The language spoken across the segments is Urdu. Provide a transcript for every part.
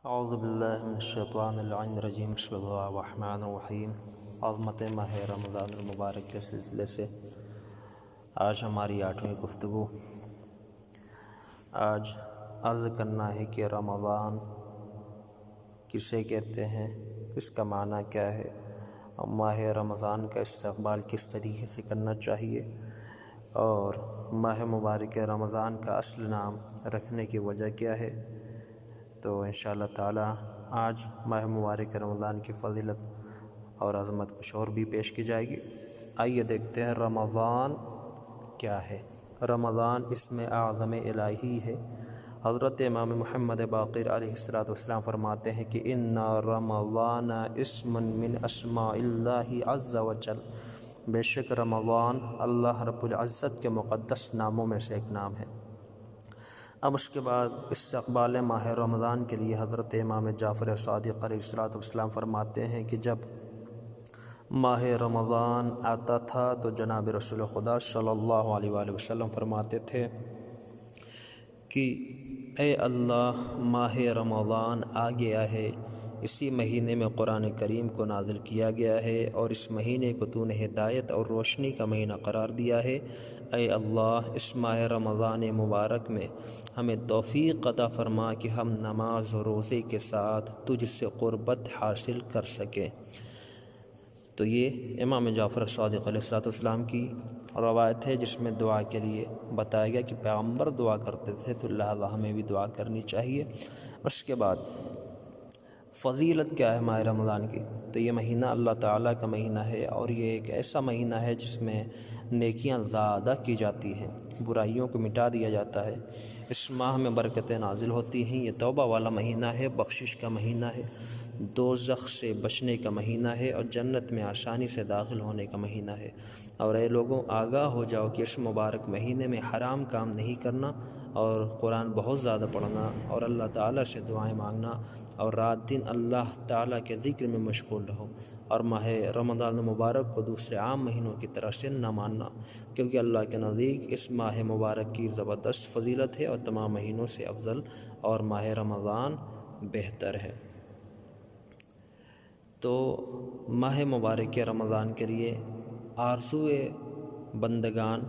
اعوذ باللہ من الشیطان اللعین الرجیم بسم اللہ الرحمن الرحیم۔ عظمت ماہ رمضان المبارک کے سلسلے سے آج ہماری 8ویں گفتگو۔ آج عرض کرنا ہے کہ رمضان کسے کہتے ہیں، اس کا معنی کیا ہے، اور ماہ رمضان کا استقبال کس طریقے سے کرنا چاہیے، اور ماہ مبارک رمضان کا اصل نام رکھنے کی وجہ کیا ہے۔ تو انشاءاللہ تعالی آج ماہ مبارک رمضان کی فضیلت اور عظمت کچھ اور بھی پیش کی جائے گی۔ آئیے دیکھتے ہیں رمضان کیا ہے۔ رمضان اسم اعظم الہی ہے۔ حضرت امام محمد باقر علیہ السلام فرماتے ہیں کہ ان رمضان اسم من اسماء اللہ عز وجل، بے شک رمضان اللہ رب العزت کے مقدس ناموں میں سے ایک نام ہے۔ اب اس کے بعد استقبال ماہ رمضان کے لیے حضرت امام جعفر صادق علیہ السلام فرماتے ہیں کہ جب ماہ رمضان آتا تھا تو جناب رسول خدا صلی اللہ علیہ وآلہ وسلم فرماتے تھے کہ اے اللہ، ماہ رمضان آ گیا ہے، اسی مہینے میں قرآن کریم کو نازل کیا گیا ہے، اور اس مہینے کو تو نے ہدایت اور روشنی کا مہینہ قرار دیا ہے۔ اے اللہ، اس ماہ رمضان مبارک میں ہمیں توفیق عطا فرما کہ ہم نماز و روزے کے ساتھ تجھ سے قربت حاصل کر سکیں۔ تو یہ امام جعفر صادق علیہ السلام کی روایت ہے، جس میں دعا کے لیے بتایا گیا کہ پیغمبر دعا کرتے تھے، تو لہذا ہمیں بھی دعا کرنی چاہیے۔ اس کے بعد فضیلت کیا ہے ماہ رمضان کی، تو یہ مہینہ اللہ تعالیٰ کا مہینہ ہے، اور یہ ایک ایسا مہینہ ہے جس میں نیکیاں زیادہ کی جاتی ہیں، برائیوں کو مٹا دیا جاتا ہے۔ اس ماہ میں برکتیں نازل ہوتی ہیں۔ یہ توبہ والا مہینہ ہے، بخشش کا مہینہ ہے، دوزخ سے بچنے کا مہینہ ہے، اور جنت میں آسانی سے داخل ہونے کا مہینہ ہے۔ اور اے لوگوں، آگاہ ہو جاؤ کہ اس مبارک مہینے میں حرام کام نہیں کرنا، اور قرآن بہت زیادہ پڑھنا، اور اللہ تعالیٰ سے دعائیں مانگنا، اور رات دن اللہ تعالیٰ کے ذکر میں مشغول رہو، اور ماہ رمضان المبارک کو دوسرے عام مہینوں کی طرح سے نہ ماننا، کیونکہ اللہ کے نزدیک اس ماہ مبارک کی زبردست فضیلت ہے، اور تمام مہینوں سے افضل اور ماہ رمضان بہتر ہے۔ تو ماہ مبارک رمضان کے لیے آرزوئے بندگان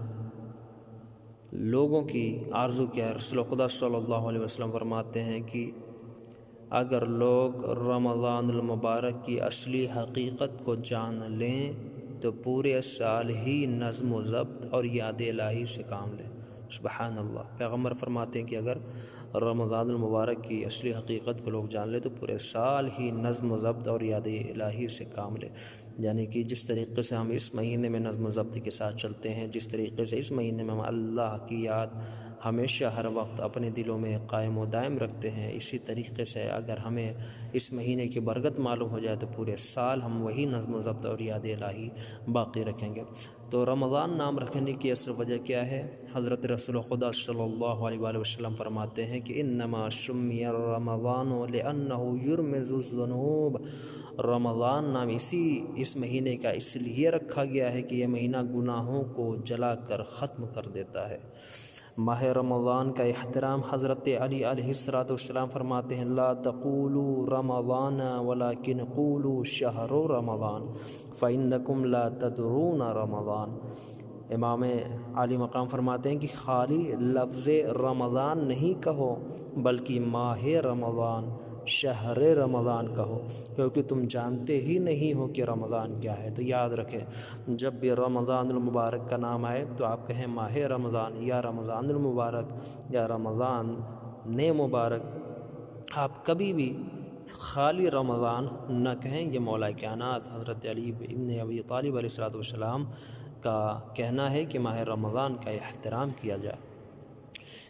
لوگوں کی آرزو کیا ہے؟ رسول خدا صلی اللہ علیہ وسلم فرماتے ہیں کہ اگر لوگ رمضان المبارک کی اصلی حقیقت کو جان لیں تو پورے سال ہی نظم و ضبط اور یاد الہی سے کام لیں۔ سبحان اللہ۔ پیغمبر فرماتے ہیں کہ اگر رمضان المبارک کی اصلی حقیقت کو لوگ جان لیں تو پورے سال ہی نظم و ضبط اور یاد الہی سے کام لیں، یعنی کہ جس طریقے سے ہم اس مہینے میں نظم و ضبط کے ساتھ چلتے ہیں، جس طریقے سے اس مہینے میں ہم اللہ کی یاد ہمیشہ ہر وقت اپنے دلوں میں قائم و دائم رکھتے ہیں، اسی طریقے سے اگر ہمیں اس مہینے کی برکت معلوم ہو جائے تو پورے سال ہم وہی نظم و ضبط اور یاد الہی باقی رکھیں گے۔ تو رمضان نام رکھنے کی اصل وجہ کیا ہے؟ حضرت رسول خدا صلی اللہ علیہ وآلہ وسلم فرماتے ہیں کہ انما سمی رمضان لأنہ یرمز الذنوب، رمضان نام اس مہینے کا اس لیے رکھا گیا ہے کہ یہ مہینہ گناہوں کو جلا کر ختم کر دیتا ہے۔ ماہ رمضان کا احترام حضرت علی علیہ السلام فرماتے ہیں لا تقولوا رمضان ولكن قولوا شہر رمضان فإنکم لا تدرون رمضان۔ امام علی مقام فرماتے ہیں کہ خالی لفظ رمضان نہیں کہو، بلکہ ماہ رمضان، شہر رمضان کہو، کیونکہ تم جانتے ہی نہیں ہو کہ رمضان کیا ہے۔ تو یاد رکھیں، جب بھی رمضان المبارک کا نام آئے تو آپ کہیں ماہ رمضان، یا رمضان المبارک، یا رمضان نے مبارک۔ آپ کبھی بھی خالی رمضان نہ کہیں۔ یہ مولا کائنات حضرت علی ابن ابی طالب علیہ السلام کا کہنا ہے کہ ماہ رمضان کا احترام کیا جائے۔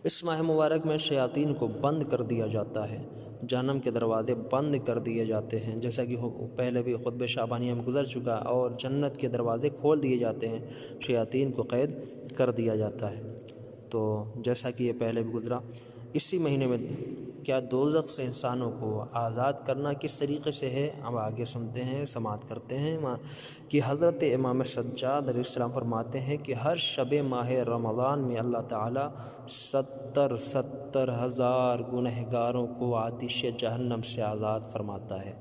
اس ماہ مبارک میں شیاطین کو بند کر دیا جاتا ہے، جہنم کے دروازے بند کر دیے جاتے ہیں، جیسا کہ پہلے بھی خطبہ شعبانیہ میں گزر چکا، اور جنت کے دروازے کھول دیے جاتے ہیں، شیاطین کو قید کر دیا جاتا ہے۔ تو جیسا کہ یہ پہلے بھی گزرا، اسی مہینے میں کیا دوزخ سے انسانوں کو آزاد کرنا کس طریقے سے ہے؟ اب آگے سنتے ہیں، سماعت کرتے ہیں کہ حضرت امام سجاد علیہ السلام فرماتے ہیں کہ ہر شب ماہ رمضان میں اللہ تعالیٰ 70,000 گنہگاروں کو آتش جہنم سے آزاد فرماتا ہے۔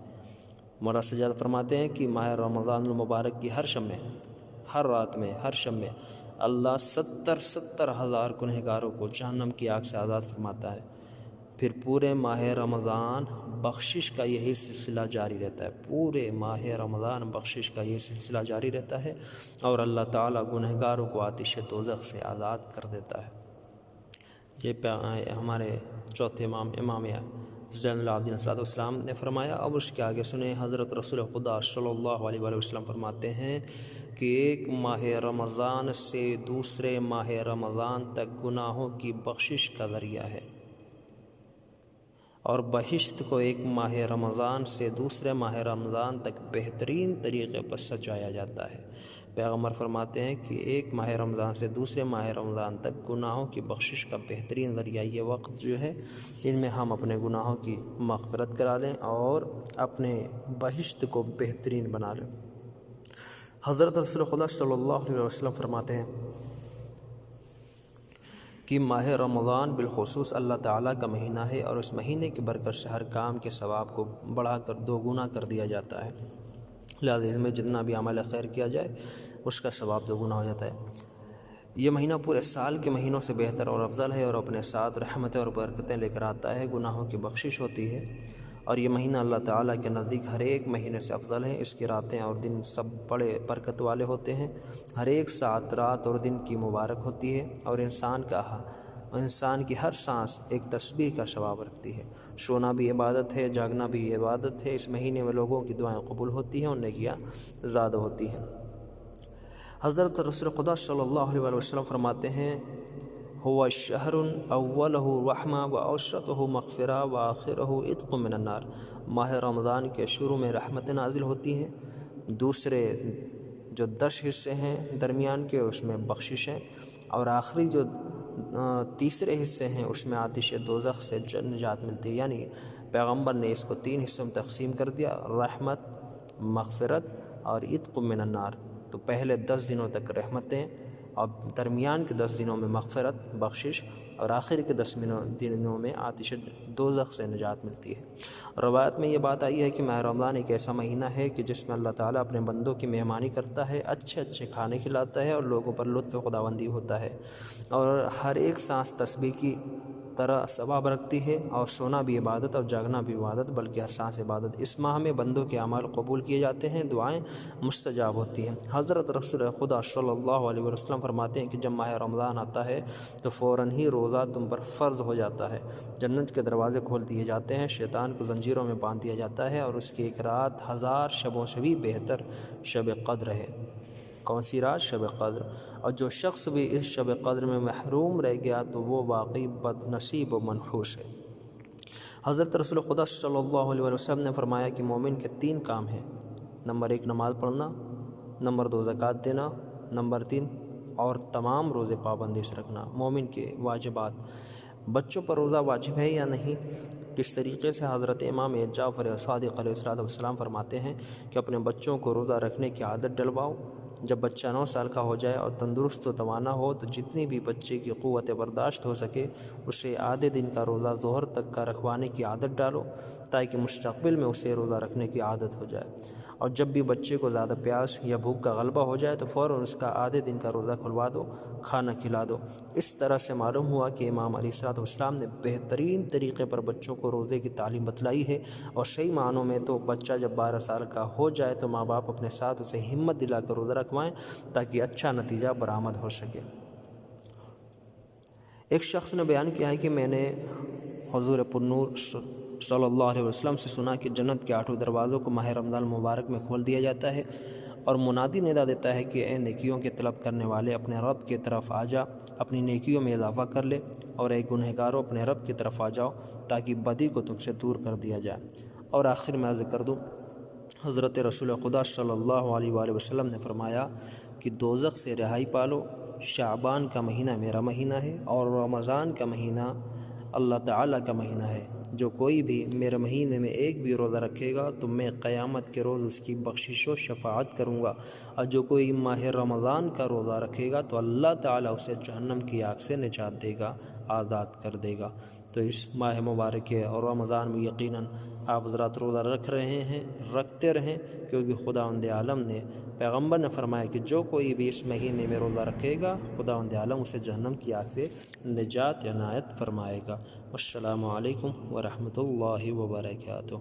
مولا سجاد فرماتے ہیں کہ ماہ رمضان المبارک کی ہر شب میں، ہر رات میں، ہر شب میں اللہ 70,000 گنہگاروں کو جہنم کی آگ سے آزاد فرماتا ہے۔ پھر پورے ماہ رمضان بخشش کا یہی سلسلہ جاری رہتا ہے، پورے ماہ رمضان بخشش کا یہ سلسلہ جاری رہتا ہے اور اللہ تعالیٰ گنہگاروں کو آتش دوزخ سے آزاد کر دیتا ہے۔ یہ ہمارے چوتھے امام زین العابدین صلی اللہ علیہ وسلم نے فرمایا۔ اب اس کے آگے سنیں، حضرت رسول خدا صلی اللہ علیہ وآلہ وسلم فرماتے ہیں کہ ایک ماہ رمضان سے دوسرے ماہ رمضان تک گناہوں کی بخشش کا ذریعہ ہے، اور بہشت کو ایک ماہ رمضان سے دوسرے ماہ رمضان تک بہترین طریقے پر سجایا جاتا ہے۔ پیغمبر فرماتے ہیں کہ ایک ماہ رمضان سے دوسرے ماہ رمضان تک گناہوں کی بخشش کا بہترین ذریعہ یہ وقت جو ہے، ان میں ہم اپنے گناہوں کی مغفرت کرا لیں اور اپنے بہشت کو بہترین بنا لیں۔ حضرت رسول خدا صلی اللہ علیہ وسلم فرماتے ہیں کہ ماہ رمضان بالخصوص اللہ تعالیٰ کا مہینہ ہے، اور اس مہینے کی برکت سے ہر کام کے ثواب کو بڑھا کر 2 گنا کر دیا جاتا ہے، لہٰذا اس میں جتنا بھی عمل خیر کیا جائے اس کا ثواب 2 گنا ہو جاتا ہے۔ یہ مہینہ پورے سال کے مہینوں سے بہتر اور افضل ہے، اور اپنے ساتھ رحمتیں اور برکتیں لے کر آتا ہے، گناہوں کی بخشش ہوتی ہے، اور یہ مہینہ اللہ تعالیٰ کے نزدیک ہر ایک مہینے سے افضل ہے۔ اس کی راتیں اور دن سب بڑے برکت والے ہوتے ہیں، ہر ایک ساتھ رات اور دن کی مبارک ہوتی ہے، اور انسان کی ہر سانس ایک تسبیح کا ثواب رکھتی ہے۔ سونا بھی عبادت ہے، جاگنا بھی عبادت ہے۔ اس مہینے میں لوگوں کی دعائیں قبول ہوتی ہیں اور نیکیاں زیادہ ہوتی ہیں۔ حضرت رسول خدا صلی اللہ علیہ وسلم فرماتے ہیں، هو الشہر اولہ رحمہ واوسطہ مغفرہ وآخرہ عتق من النار۔ ماہ رمضان کے شروع میں رحمت نازل ہوتی ہیں، دوسرے جو 10 حصے ہیں درمیان کے اس میں بخشش ہیں، اور آخری جو تیسرے حصے ہیں اس میں آتش دوزخ سے نجات ملتی ہے۔ یعنی پیغمبر نے اس کو 3 حصوں میں تقسیم کر دیا، رحمت، مغفرت اور عتق من النار۔ تو پہلے 10 دنوں تک رحمتیں، اور درمیان کے 10 دنوں میں مغفرت، بخشش، اور آخر کے 10 دنوں میں آتش دوزخ سے نجات ملتی ہے۔ روایت میں یہ بات آئی ہے کہ ماہ رمضان ایک ایسا مہینہ ہے کہ جس میں اللہ تعالیٰ اپنے بندوں کی مہمانی کرتا ہے، اچھے اچھے کھانے کھلاتا ہے، اور لوگوں پر لطف خداوندی ہوتا ہے، اور ہر ایک سانس تسبیح کی طرح ثواب رکھتی ہے، اور سونا بھی عبادت اور جاگنا بھی عبادت، بلکہ ہر سانس عبادت۔ اس ماہ میں بندوں کے اعمال قبول کیے جاتے ہیں، دعائیں مستجاب ہوتی ہیں۔ حضرت رسول خدا صلی اللہ علیہ وسلم فرماتے ہیں کہ جب ماہ رمضان آتا ہے تو فوراً ہی روزہ تم پر فرض ہو جاتا ہے، جنت کے دروازے کھول دیے جاتے ہیں، شیطان کو زنجیروں میں باندھ دیا جاتا ہے، اور اس کی ایک رات 1000 شبوں سے بھی بہتر شب قدر ہے۔ کون سی رات؟ شب قدر۔ اور جو شخص بھی اس شب قدر میں محروم رہ گیا تو وہ واقعی بد نصیب و منحوس ہے۔ حضرت رسول خدا صلی اللہ علیہ وسلم نے فرمایا کہ مومن کے 3 کام ہیں، نمبر 1 نماز پڑھنا، نمبر 2 زکوٰۃ دینا، نمبر 3 اور تمام روزے پابندی سے رکھنا۔ مومن کے واجبات۔ بچوں پر روزہ واجب ہے یا نہیں؟ کس طریقے سے؟ حضرت امام جعفر صادق علیہ السلام فرماتے ہیں کہ اپنے بچوں کو روزہ رکھنے کی عادت ڈلواؤ۔ جب بچہ 9 سال کا ہو جائے اور تندرست و توانا ہو تو جتنی بھی بچے کی قوت برداشت ہو سکے اسے آدھے دن کا روزہ ظہر تک کا رکھوانے کی عادت ڈالو، تاکہ مستقبل میں اسے روزہ رکھنے کی عادت ہو جائے، اور جب بھی بچے کو زیادہ پیاس یا بھوک کا غلبہ ہو جائے تو فوراً اس کا آدھے دن کا روزہ کھلوا دو، کھانا کھلا دو۔ اس طرح سے معلوم ہوا کہ امام علیہ السلام نے بہترین طریقے پر بچوں کو روزے کی تعلیم بتلائی ہے، اور صحیح معنوں میں تو بچہ جب 12 سال کا ہو جائے تو ماں باپ اپنے ساتھ اسے ہمت دلا کر روزہ رکھوائیں تاکہ اچھا نتیجہ برآمد ہو سکے۔ ایک شخص نے بیان کیا ہے کہ میں نے حضور پرنور صلی اللہ علیہ وسلم سے سنا کہ جنت کے 8 دروازوں کو ماہ رمضان مبارک میں کھول دیا جاتا ہے، اور منادی ندا دیتا ہے کہ اے نیکیوں کے طلب کرنے والے اپنے رب کی طرف آ جا، اپنی نیکیوں میں اضافہ کر لے، اور اے گنہگاروں اپنے رب کی طرف آ جاؤ تاکہ بدی کو تم سے دور کر دیا جائے۔ اور آخر میں عرض کر دوں، حضرت رسول خدا صلی اللہ علیہ وآلہ وسلم نے فرمایا کہ دوزخ سے رہائی پالو، شعبان کا مہینہ میرا مہینہ ہے، اور رمضان کا مہینہ اللہ تعالیٰ کا مہینہ ہے، جو کوئی بھی میرے مہینے میں ایک بھی روزہ رکھے گا تو میں قیامت کے روز اس کی بخشش و شفاعت کروں گا، اور جو کوئی ماہ رمضان کا روزہ رکھے گا تو اللہ تعالیٰ اسے جہنم کی آگ سے نجات دے گا، آزاد کر دے گا۔ تو اس ماہ مبارک اور رمضان میں یقیناً آپ حضرات روزہ رکھ رہے ہیں، رکھتے رہیں، کیونکہ خداوند عالم نے، پیغمبر نے فرمایا کہ جو کوئی بھی اس مہینے میں روزہ رکھے گا خداوند عالم اسے جہنم کی آگ سے نجات عنایت فرمائے گا۔ والسلام علیکم ورحمۃ اللہ وبرکاتہ۔